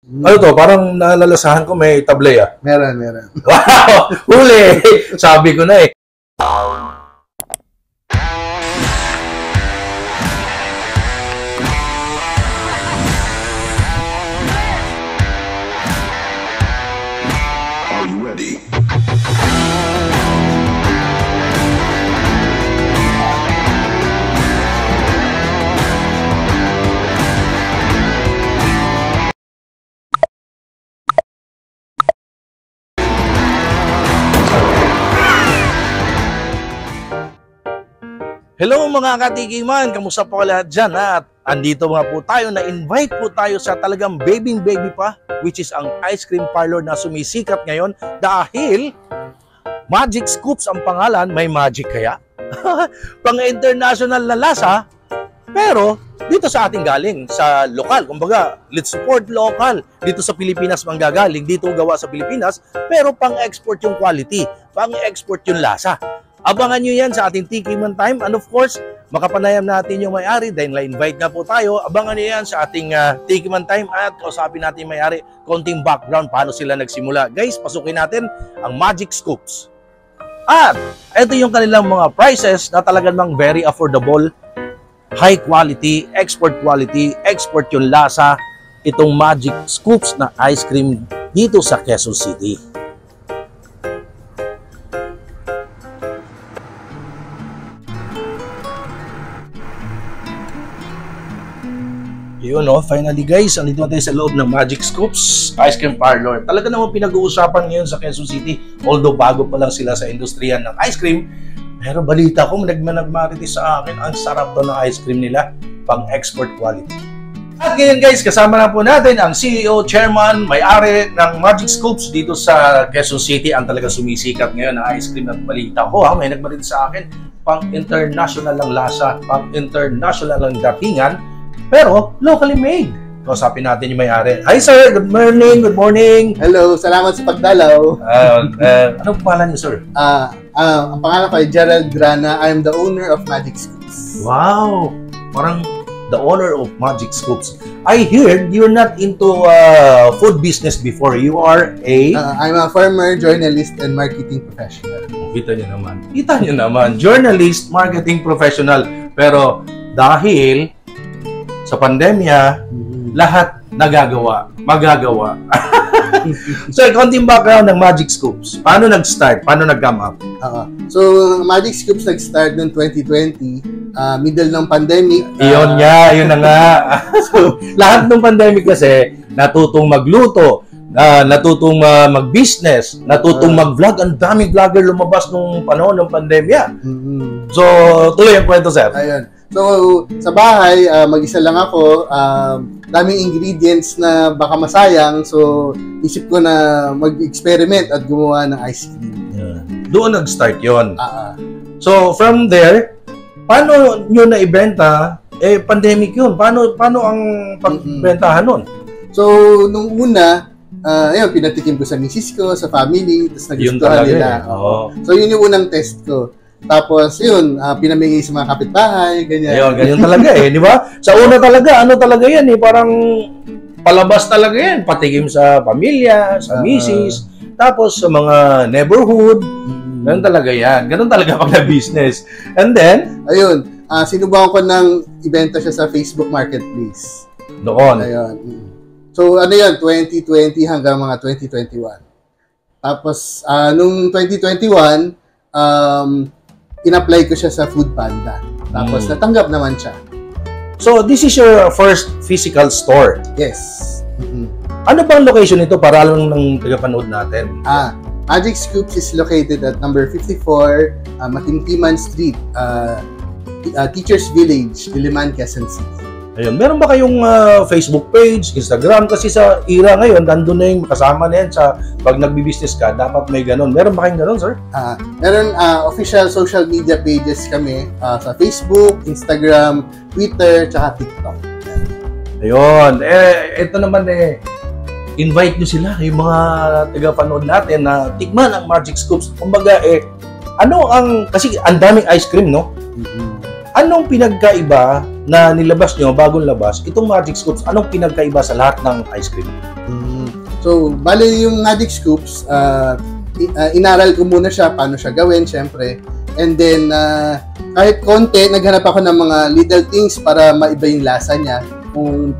Ano to? Parang nalalasahan ko may tablay ah. Meron. Wow! Huli! Sabi ko na eh. Are you ready? Hello mga katikiman! Kamusta po lahat dyan? At andito nga po tayo, na-invite po tayo sa talagang baby pa, which is ang ice cream parlor na sumisikat ngayon dahil Magic Scoops ang pangalan. May magic kaya? Pang-international na lasa, pero dito sa ating galing, sa lokal. Kumbaga, let's support local. Dito sa Pilipinas manggagaling, dito gawa sa Pilipinas, pero pang-export yung quality, pang-export yung lasa. Abangan nyo yan sa ating Tikiman Time, and of course, makapanayam natin yung may-ari dahil na-invite nga po tayo. Abangan nyo yan sa ating Tikiman Time at kausapin natin yung may-ari, konting background, paano sila nagsimula. Guys, pasukin natin ang Magic Scoops. At ito yung kanilang mga prices na talagang very affordable, high quality, export yung lasa, itong Magic Scoops na ice cream dito sa Quezon City. Yun, no? Finally guys, andito na tayo sa loob ng Magic Scoops Ice Cream Parlor. Talaga naman pinag-uusapan ngayon sa Quezon City, although bago pa lang sila sa industriya ng ice cream, pero balita ko, nagmaritis sa akin, ang sarap to ng ice cream nila, pang export quality. At ngayon guys, kasama na po natin ang CEO, Chairman, may-ari ng Magic Scoops dito sa Quezon City, ang talaga sumisikat ngayon na ice cream. At balita ko, may nagmaritis sa akin, pang international lang lasa, pang international lang datingan, pero locally made. Kausapin natin yung may-ari. Hi sir, good morning. Hello, salamat sa pagdalaw. Anong pangalan niyo sir? Ang pangalan ko ay Gerald Grana. I am the owner of Magic Scoops. Wow, parang the owner of Magic Scoops. I heard you're not into food business before. You are a... I'm a former journalist and marketing professional. Kita niyo naman. Journalist, marketing professional. Pero dahil sa pandemya, lahat magagawa. So, konting background ng Magic Scoops. Paano nag-start? Paano nag-come up? So, Magic Scoops nag-start noong 2020, middle ng pandemic. Yun na nga. So, lahat ng pandemic kasi, natutong magluto, natutong mag-business, natutong mag-vlog. Ang daming vlogger lumabas nung panahon ng pandemya. So, tuloy ang kwento, sir. Ayun. So, sa bahay, mag-isa lang ako. Daming ingredients na baka masayang. So, isip ko na mag-experiment at gumawa ng ice cream. Yeah. Doon nag-start yun. So, from there, paano nyo na-ibenta? Pandemic yun. Paano ang pagbentahan nun? So, nung una, ayun, pinatikim ko sa misis ko, sa family, tapos nagustuhan nila. So, yun yung unang test ko. Tapos, yun, pinamigay sa mga kapitbahay, ganyan. Ayun, ganyan talaga di ba? Sa una talaga, ano talaga yan parang palabas talaga yan. Patikim sa pamilya, sa misis, tapos sa mga neighborhood. Ganun talaga yan. Ganun talaga pag na-business. And then? Ayun, sinubukan ko ng ibenta siya sa Facebook Marketplace. Doon? Ayun. So, ano yan, 2020 hanggang mga 2021. Tapos, nung 2021, in-apply ko siya sa Food Panda. Tapos natanggap naman siya. So, this is your first physical store? Yes. Ano bang location nito para lang ng tagapanood natin? Magic Scoops is located at number 54, Matimtiman Street, Teachers Village, Diliman, Quezon City. Ayun. Meron ba kayong Facebook page, Instagram? Kasi sa era ngayon, nandun na yung kasama na yan sa pag nagbi-business ka, dapat may ganun. Meron ba kayong ganun, sir? Meron official social media pages kami sa Facebook, Instagram, Twitter, tsaka TikTok. Ayun. Ito naman invite nyo sila, yung mga tagapanood natin na tikman ang Magic Scoops. Kumbaga, kasi ang daming ice cream, no? Anong pinagkaiba na nilabas nyo, bagong labas, itong Magic Scoops, anong pinagkaiba sa lahat ng ice cream? So, bali yung Magic Scoops, inaral ko muna siya, paano siya gawin, syempre. And then, kahit konti, naghanap ako ng mga little things para maiba yung lasa niya. Kung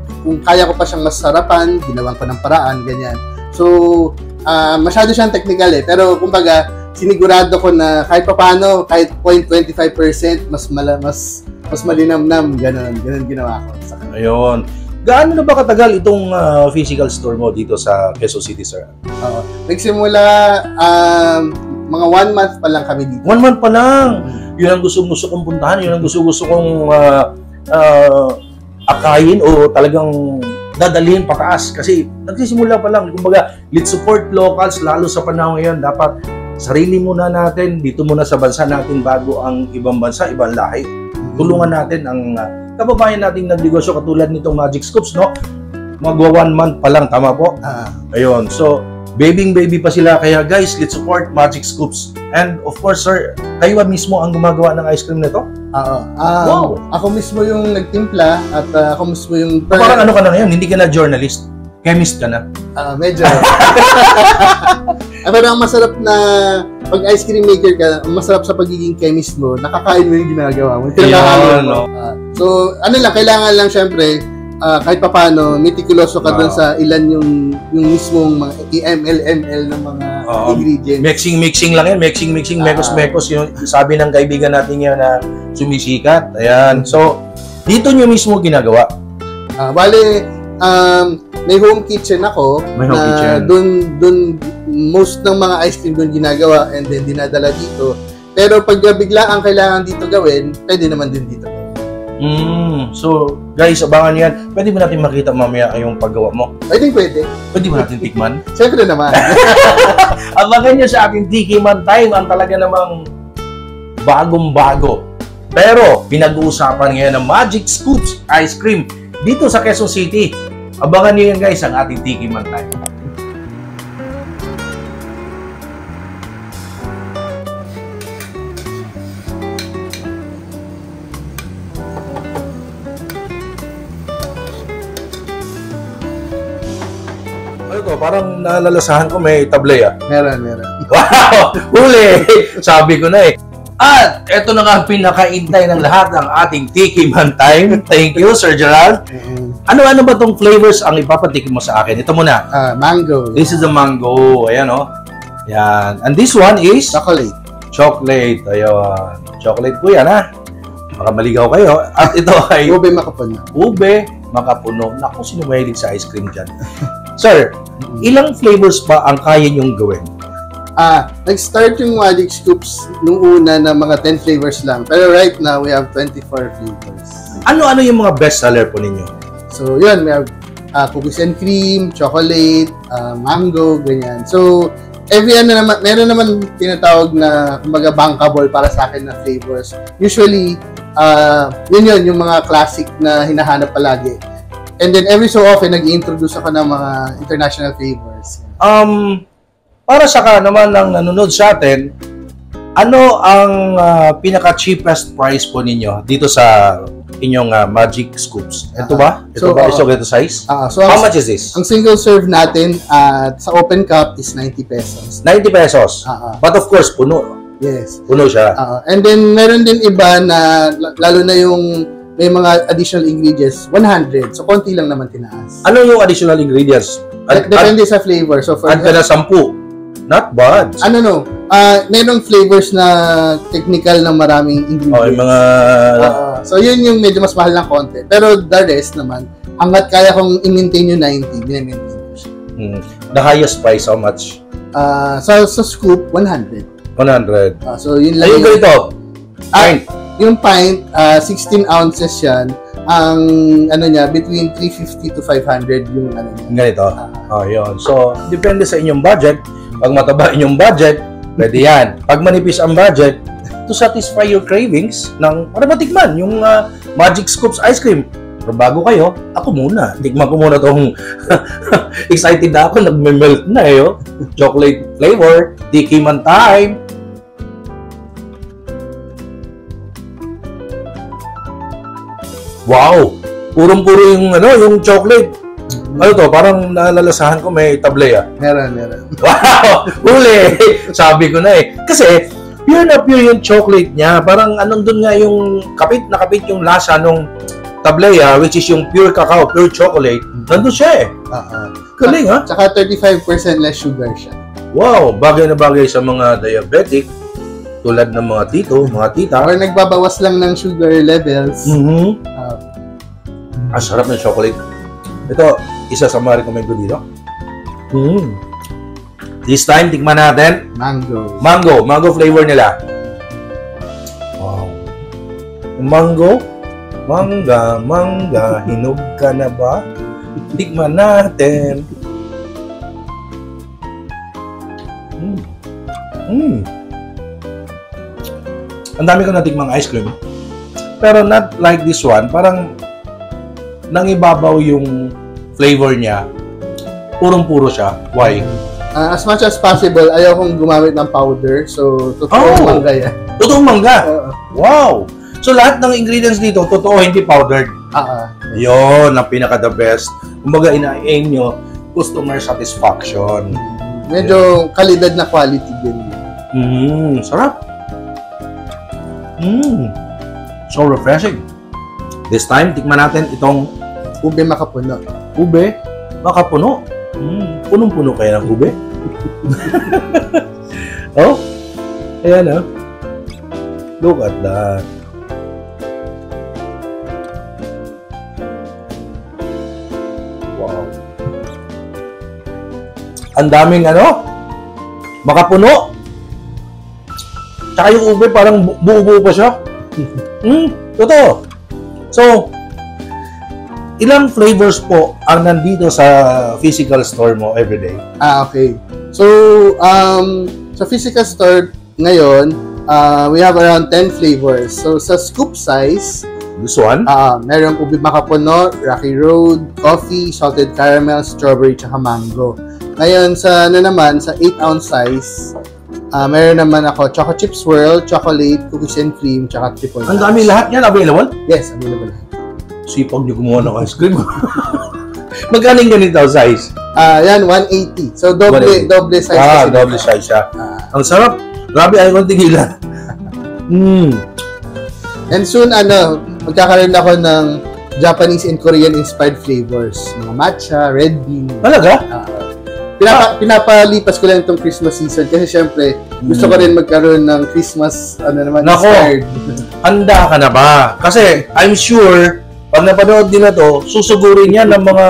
kaya ko pa siyang masarapan, ginawan ko ng paraan, ganyan. So, masyado siyang technical pero kumbaga, sinigurado ko na kahit paano, kahit 0.25%, mas malinamnam, ganun ginawa ko. Ayun. Gaano na ba katagal itong physical store mo dito sa Quezon City, sir? Nagsimula, mga 1 month pa lang kami dito. 1 month pa lang. Yun ang gusto kong puntahan. Yun ang gusto kong akayin o talagang dadalhin pataas. Kasi nagsisimula pa lang. Kumbaga, let's support locals, lalo sa panahon ngayon. Dapat sarili muna natin, dito muna sa bansa natin bago ang ibang bansa, ibang lahi. Tulungan natin ang kababayan nating nagnegosyo katulad nitong Magic Scoops, no? Magwa 1 month pa lang, tama po? Ayun. So, baby pa sila. Kaya guys, let's support Magic Scoops. And of course, sir, kayo mismo ang gumagawa ng ice cream nito? Wow. Ako mismo yung nagtimpla at ako mismo yung... Parang ano ka na ngayon? Hindi ka na journalist. Chemist ka na. Medyo. Pero ang masarap na pag ice cream maker ka, ang masarap sa pagiging chemist mo, nakakain mo yung ginagawa mo. So, kailangan lang syempre, kahit papaano, meticuloso ka doon sa ilan yung mismong mga ml ng mga ingredients. Mixing lang yan. Mixing, mekos. Yung sabi ng kaibigan natin yan na sumisikat. Ayan. So, dito nyo mismo ginagawa? May home kitchen ako. Doon most ng mga ice cream doon ginagawa and then dinadala dito. Pero pag biglaan kailangan dito gawin, pwede naman din dito. So, guys, abangan nyo yan. Pwede ba natin makita mamaya yung paggawa mo? Pwede. Pwede ba natin tikman? Siyempre naman. Abangan nyo sa ating Tikiman Time ang talaga namang bagong-bago. Pero, pinag-uusapan ngayon ng Magic Scoops Ice Cream dito sa Quezon City. Abangan nyo yan guys, ang ating Tikiman Time. Ano to? Parang nalalasahan ko may tablay Meron. Wow! Huli! Sabi ko na At eto na nga ang pinakaintay ng lahat ng ating Tikiman Time. Thank you, Sir Gerald. Ano ba tong flavors ang ipapatikim mo sa akin? Ito muna. Mango. This is the mango. Ayan, Yan. And this one is? Chocolate. Ayun. Chocolate po yan, Baka maligaw kayo. At ito ay... Ube makapuno. Naku, sino mahilig sa ice cream dyan? Sir, ilang flavors pa ang kaya niyong gawin? Nag-start yung Magic Scoops nung una na mga 10 flavors lang. Pero right now, we have 24 flavors. Ano yung mga best seller po ninyo? So, yun. We have cookies and cream, chocolate, mango, ganyan. So, meron naman tinatawag na kumbaga bankable para sa akin na flavors. Usually, yun yung mga classic na hinahanap palagi. And then, every so often, nag-introduce ako ng mga international flavors. Para sa naman ng nanonood sa atin, ano ang pinaka-cheapest price po ninyo dito sa inyong Magic Scoops? Ito ba? Ito size? How much is this? Ang single serve natin sa open cup is 90 pesos. 90 pesos? But of course, puno. Yes. Puno siya. And then, meron din iba na, lalo na yung may mga additional ingredients, 100. So, konti lang naman tinaas. Ano yung additional ingredients? Depende sa flavor. So, for na 10. Not bad. Merong flavors na technical na maraming ingredients. Yung mga... so, yun yung medyo mas mahal ng konti. Pero the rest naman, hanggat kaya kong i-maintain yung 90, bine-maintain ko siya. The highest price, how much? Sa scoop, 100. 100. So, yun lang. Ayun ganito. Pint. Yung pint, 16 ounces yan. Ang niya, between 350 to 500 yung niya. Ganito. Yun. So, depende sa inyong budget. Pag mataba inyong budget, pwede yan. Pag manipis ang budget, to satisfy your cravings para matikman yung Magic Scoops ice cream. Pero bago kayo, ako muna. Tikman ko muna itong excited na ako. Nagme-melt na chocolate flavor. Tikiman Time. Wow! Purong-puro yung, yung chocolate. Ano to? Parang nalalasahan ko may tableya. Meron. Wow! Huli! Sabi ko na eh. Kasi, pure na pure yung chocolate niya. Parang anong dun nga yung kapit na kapit yung lasa nung tableya, which is yung pure cacao, pure chocolate. Nandun siya eh. Galing ha? Tsaka 35% less sugar siya. Wow! Bagay na bagay sa mga diabetic, tulad ng mga tito, mga tita. Or nagbabawas lang ng sugar levels. Ang sarap ng chocolate. Ito, isa sa mga recommend ko dito. This time, tikman natin. Mango. Mango flavor nila. Wow. Mango. Mangga. Hinog ka na ba? Tikman natin. Ang dami ko natikmang ice cream. Pero not like this one. Parang nangibabaw yung flavor niya. Purong-puro siya. Why? As much as possible, ayaw kong gumamit ng powder. So, totoong mangga yan. Totoong mangga? Wow! So, lahat ng ingredients dito, totoo, hindi powdered. Yun, ang pinaka-the best. Kumbaga, ina-aim nyo, customer satisfaction. Medyo kalidad na quality din. Sarap. So refreshing. This time, tikman natin itong ube makapuno. Ube makapuno. Punong-puno kaya ng ube. Oh, ayan Look at that. Wow. Ang daming makapuno. Tsaka yung ube parang buo-buo pa siya. Totoo. So, ilang flavors po ang nandito sa physical store mo everyday? Okay. So, sa physical store ngayon, we have around 10 flavors. So, sa scoop size, this one? Merong ube makapuno, Rocky Road, coffee, salted caramel, strawberry, tsaka mango. Ngayon, sa sa 8-ounce size, meron naman ako Choco Chip Swirl, chocolate, cookies and cream, tsaka triple nuts. Ang dami lahat yan available? Yes, available. Sipag niyo gumawa ng ice cream. Magkano yung ganito size? Yan, 180. So, doble size. Doble size siya. Ang sarap. Grabe, ayaw kong tigilan. And soon, magkakaroon ako ng Japanese and Korean inspired flavors. Mga matcha, red bean. Talaga? Pinapalipas ko lang itong Christmas season kasi syempre gusto ko rin magkaroon ng Christmas inspired. Handa ka na ba? Kasi I'm sure pag napanood din na to, susugurin yan ng mga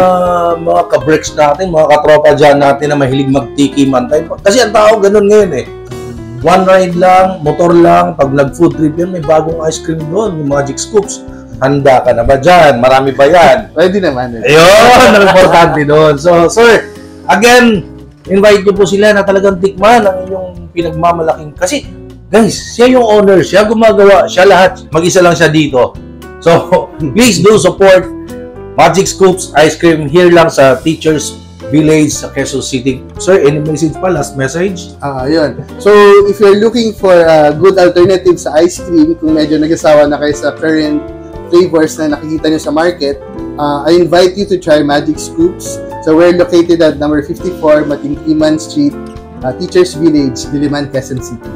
ka-breaks natin, mga katropa dyan natin na mahilig mag-tiki man tayo. Kasi ang tao ganun ngayon eh. One ride lang, motor lang, pag nag-food trip yan, may bagong ice cream doon, yung Magic Scoops. Handa ka na ba dyan? Marami ba yan? Ready naman. Ayun, ang importante doon. So, sir, again, invite niyo po sila na talagang tikman ang inyong pinagmamalaking. Kasi, guys, siya yung owner, siya gumagawa, siya lahat. Mag-isa lang siya dito. So, please do support Magic Scoops Ice Cream here lang sa Teachers Village sa Quezon City. Sir, any message pa? Last message? Yun. So, if you're looking for a good alternative sa ice cream, kung medyo nag-asawa na kayo sa current flavors na nakikita nyo sa market, I invite you to try Magic Scoops. So, we're located at number 54, Matingkiman Street, Teachers Village, Diliman, Quezon City.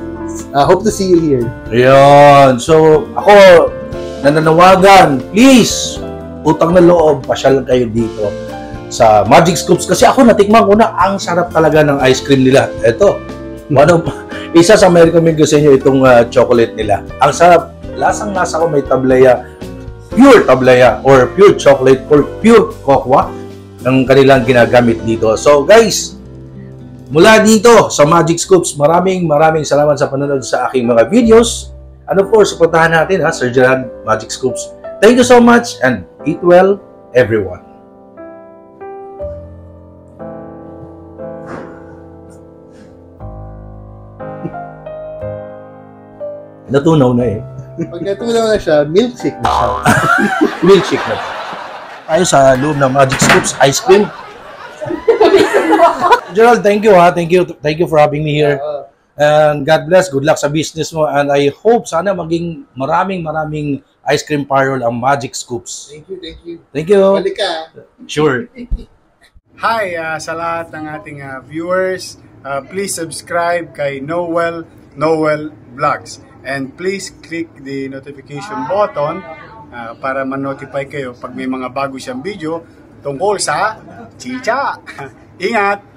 Hope to see you here. Ayun. So, ako, nananawagan, please, utang na loob, pasyal kayo dito sa Magic Scoops. Kasi ako, natikman ko na, ang sarap talaga ng ice cream nila. Ito, isa sa may recommend ko sa inyo itong chocolate nila. Ang sarap, lasang-lasa ko may tableya, pure tableya, or pure chocolate, or pure cocoa, ng kanilang ginagamit dito. So, guys, mula dito sa Magic Scoops, maraming salamat sa panonood sa aking mga videos. And of course, supportahan natin Sir Gerald, Magic Scoops. Thank you so much and eat well, everyone. Natunaw na eh. Pag natunaw na siya, milkshake na siya. Milkshake na. Tayo sa loob ng Magic Scoops Ice Cream. Gerald, thank you Thank you for having me here. And God bless, good luck sa business mo, and I hope sana maging maraming ice cream parlor ang Magic Scoops. Thank you, thank you. Thank you. Balik ka. Sure. Hi sa lahat ng ating viewers. Please subscribe kay Noel Vlogs. And please click the notification button para ma-notify kayo pag may mga bago siyang video tungkol sa chicha. Ingat!